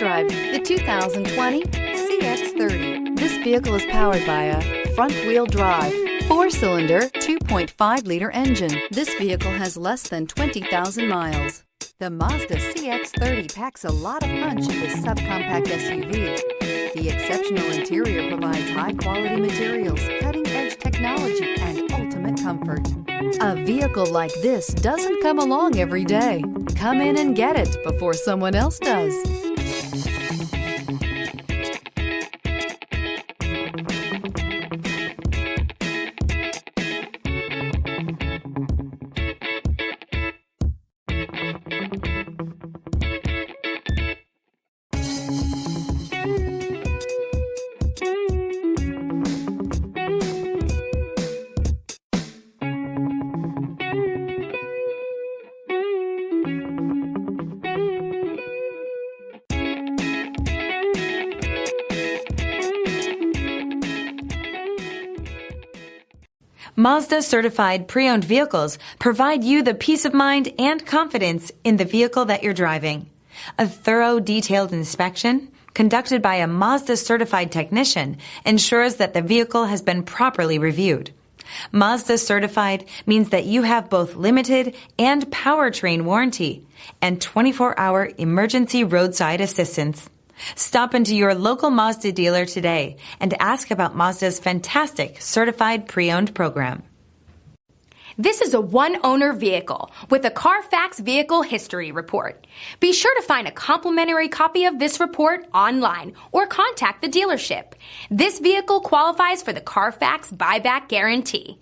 drive the 2020 CX-30. This vehicle is powered by a front-wheel drive, 4-cylinder, 2.5-liter engine. This vehicle has less than 20,000 miles. The Mazda CX-30 packs a lot of punch in this subcompact SUV. The exceptional interior provides high-quality materials, cutting-edge technology, and ultimate comfort. A vehicle like this doesn't come along every day. Come in and get it before someone else does. Mazda certified pre-owned vehicles provide you the peace of mind and confidence in the vehicle that you're driving. A thorough, detailed inspection conducted by a Mazda certified technician ensures that the vehicle has been properly reviewed. Mazda certified means that you have both limited and powertrain warranty and 24-hour emergency roadside assistance. Stop into your local Mazda dealer today and ask about Mazda's fantastic certified pre-owned program. This is a one-owner vehicle with a Carfax Vehicle History Report. Be sure to find a complimentary copy of this report online or contact the dealership. This vehicle qualifies for the Carfax Buyback Guarantee.